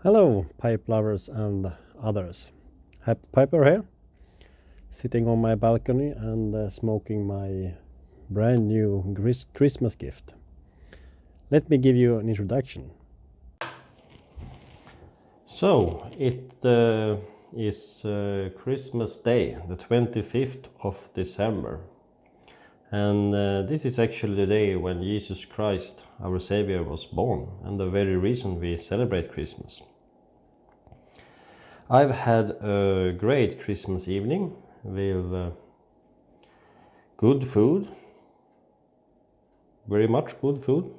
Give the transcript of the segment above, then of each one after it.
Hello, pipe lovers and others. Happy Piper here, sitting on my balcony and smoking my brand new Christmas gift. Let me give you an introduction. So, it is Christmas Day, the 25th of December. And this is actually the day when Jesus Christ, our Savior, was born, and the very reason we celebrate Christmas. I've had a great Christmas evening with good food, very much good food,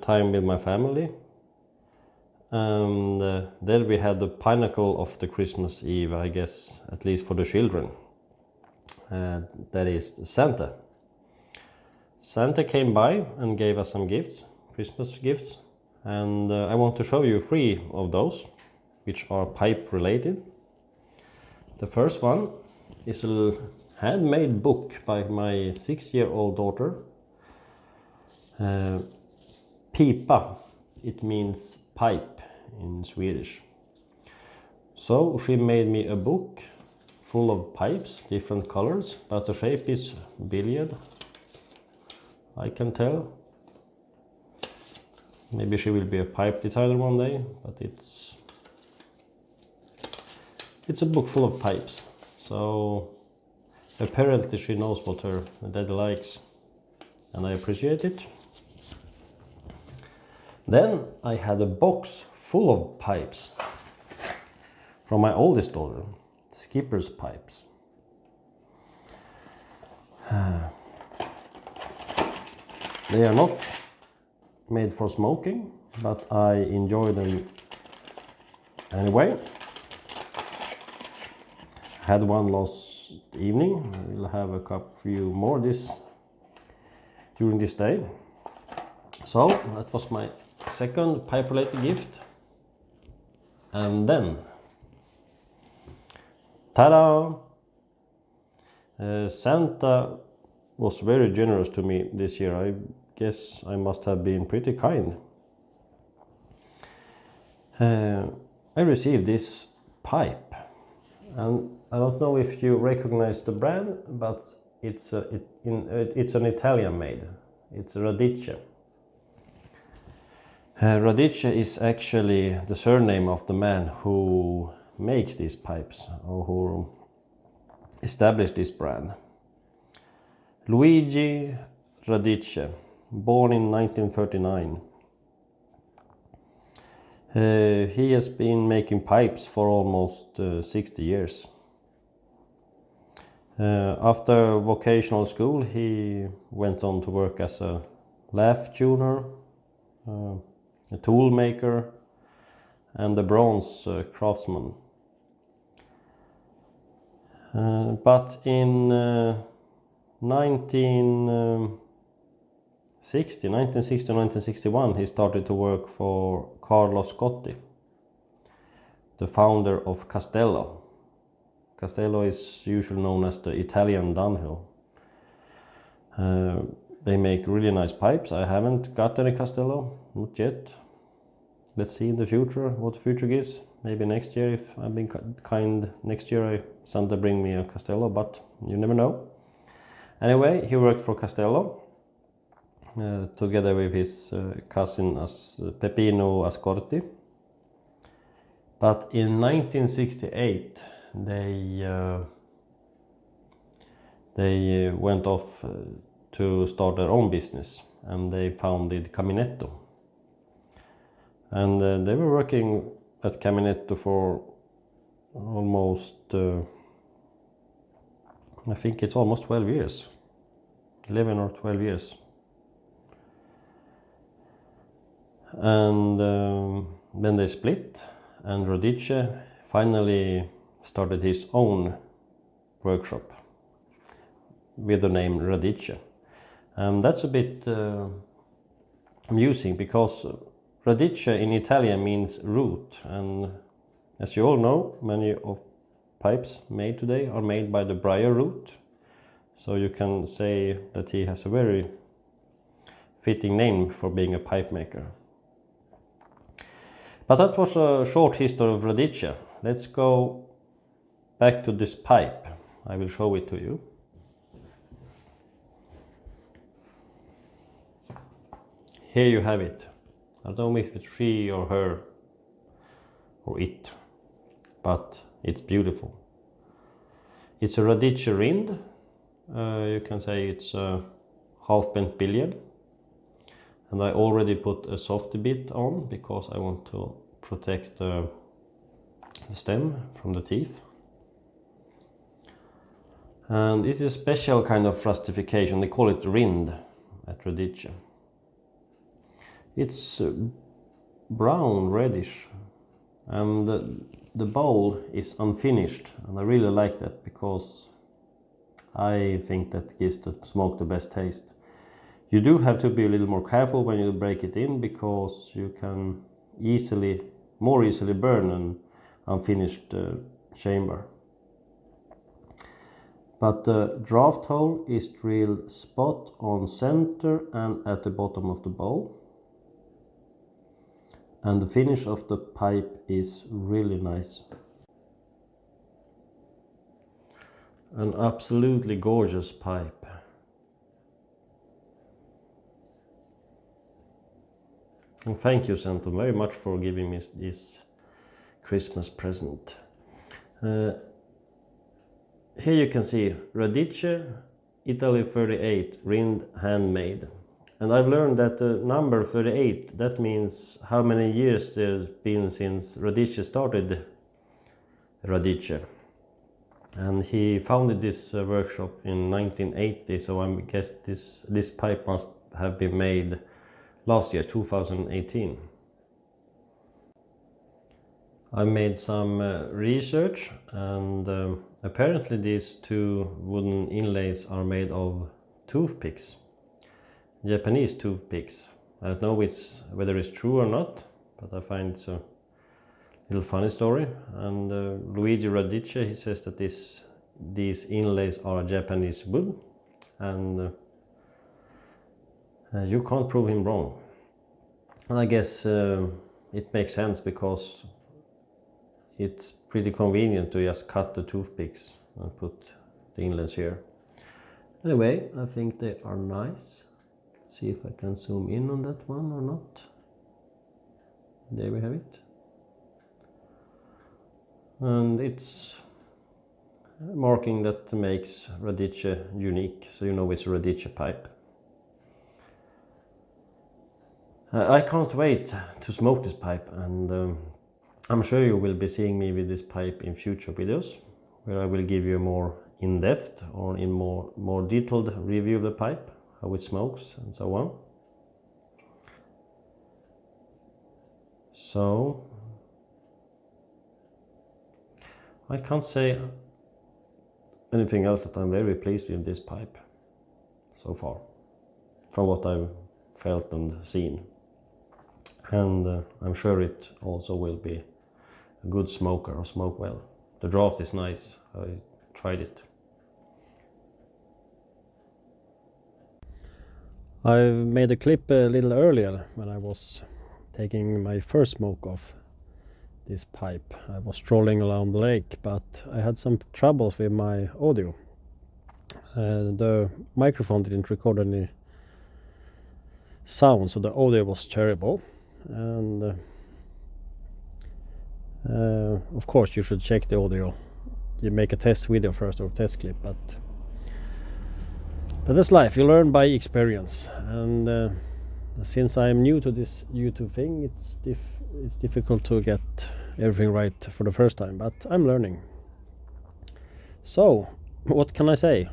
time with my family, and then we had the pinnacle of the Christmas Eve, I guess, at least for the children. That is Santa. Santa came by and gave us some gifts, Christmas gifts, and I want to show you 3 of those, which are pipe related. The first one is a handmade book by my 6-year-old daughter. Pipa, it means pipe in Swedish. So she made me a book full of pipes, different colors, but the shape is billiard, I can tell. Maybe she will be a pipe designer one day, but it's a book full of pipes, so apparently she knows what her daddy likes, and I appreciate it. Then I had a box full of pipes from my oldest daughter, skipper's pipes. They are not made for smoking, but I enjoy them anyway. Had one last evening. We'll have a few more during this day. So that was my second pipe related gift. And then, ta-da! Santa was very generous to me this year. I guess I must have been pretty kind. I received this pipe, and I don't know if you recognize the brand, but it's an Italian made. It's Radice. Radice is actually the surname of the man who makes these pipes, or who established this brand. Luigi Radice, born in 1939. He has been making pipes for almost 60 years. After vocational school, he went on to work as a lathe tuner, a tool maker, and a bronze craftsman. But in 1960-1961, he started to work for Carlo Scotti, the founder of Castello. Castello is usually known as the Italian Dunhill. They make really nice pipes. I haven't got any Castello, not yet. Let's see in the future what the future gives. Maybe next year, if I've been kind, next year Santa bring me a Castello, but you never know. Anyway, he worked for Castello together with his cousin Peppino Ascorti. But in 1968, they went off to start their own business, and they founded Caminetto. And they were working at Caminetto for almost, I think it's almost 12 years, 11 or 12 years. And then they split, and Radice finally started his own workshop with the name Radice. And that's a bit amusing, because Radice in Italian means root, and as you all know, many of pipes made today are made by the briar root. So you can say that he has a very fitting name for being a pipe maker. But that was a short history of Radice. Let's go back to this pipe. I will show it to you. Here you have it. I don't know if it's she or her or it, but it's beautiful. It's a Radice Rind. You can say it's a half bent billiard. And I already put a softy bit on because I want to protect the stem from the teeth. And this is a special kind of rustification. They call it rind at Radice. It's brown reddish, and the bowl is unfinished, and I really like that because I think that gives the smoke the best taste. You do have to be a little more careful when you break it in because you can more easily burn an unfinished chamber. But the draft hole is drilled spot on center and at the bottom of the bowl. And the finish of the pipe is really nice. An absolutely gorgeous pipe. And thank you, Santa, very much for giving me this Christmas present. Here you can see Radice, Italy 38, Rind handmade. And I've learned that the number 38, that means how many years there's been since Radice started Radice. And he founded this workshop in 1980, so I guess this pipe must have been made last year, 2018. I made some research, and apparently these two wooden inlays are made of toothpicks, Japanese toothpicks. I don't know whether it's true or not, but I find it's a little funny story. And Luigi Radice, he says that these inlays are Japanese wood, and you can't prove him wrong. And I guess it makes sense because it's pretty convenient to just cut the toothpicks and put the inlays here. Anyway, I think they are nice. Let's see if I can zoom in on that one or not. There we have it. And it's a marking that makes Radice unique, so you know it's a Radice pipe. I can't wait to smoke this pipe, and I'm sure you will be seeing me with this pipe in future videos, where I will give you a more in-depth or in more detailed review of the pipe, how it smokes and so on. So I can't say anything else that I'm very pleased with this pipe so far, from what I've felt and seen. And I'm sure it also will be a good smoker or smoke well. The draft is nice, I tried it. I made a clip a little earlier when I was taking my first smoke off this pipe. I was strolling around the lake, but I had some troubles with my audio. The microphone didn't record any sound, so the audio was terrible. And of course you should check the audio. You make a test video first or a test clip, but that's life. You learn by experience. And since I'm new to this YouTube thing, it's difficult to get everything right for the first time, but I'm learning. So, what can I say?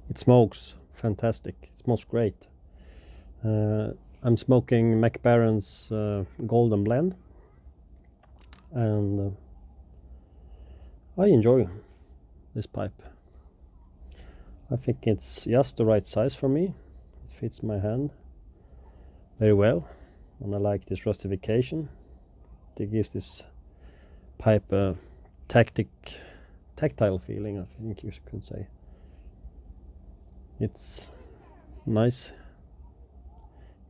It smokes fantastic. It smells great. I'm smoking McBaron's Golden Blend, and I enjoy this pipe. I think it's just the right size for me. It fits my hand very well, and I like this rustification. It gives this pipe a tactile tactile feeling, I think you could say. It's nice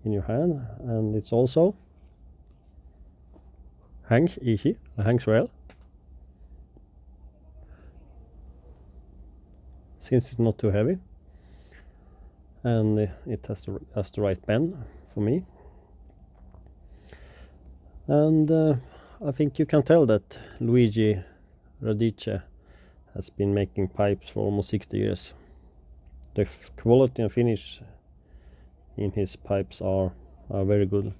in your hand, and it's also hangs easy, hangs well. Since it's not too heavy, and it has the right bend for me. And I think you can tell that Luigi Radice has been making pipes for almost 60 years. The quality and finish in his pipes are very good.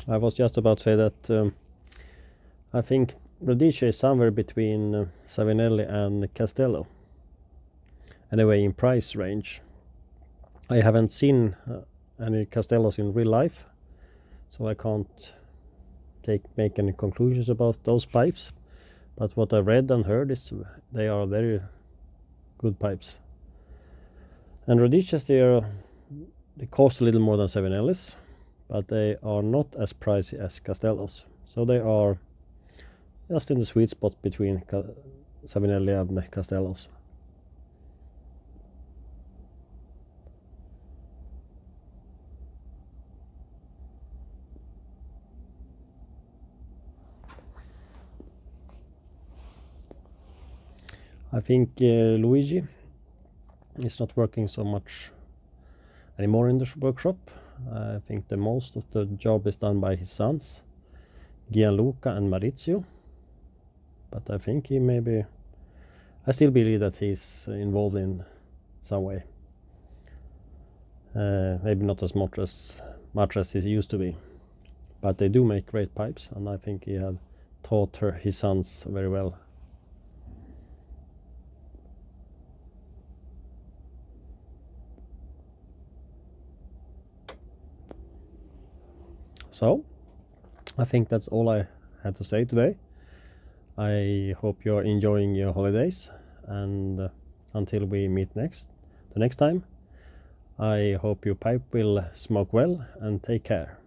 I was just about to say that I think Radice is somewhere between Savinelli and Castello. Anyway, in price range. I haven't seen any Castellos in real life, so I can't make any conclusions about those pipes. But what I've read and heard is they are very good pipes. And Radices, they cost a little more than Savinellis, but they are not as pricey as Castellos. So they are just in the sweet spot between Savinelli and Castellos. I think Luigi is not working so much anymore in the workshop. I think the most of the job is done by his sons, Gianluca and Maurizio. But I think I still believe that he's involved in some way. Maybe not as much as he used to be. But they do make great pipes, and I think he had taught his sons very well. So, I think that's all I had to say today. I hope you're enjoying your holidays, and until we meet the next time, I hope your pipe will smoke well, and take care.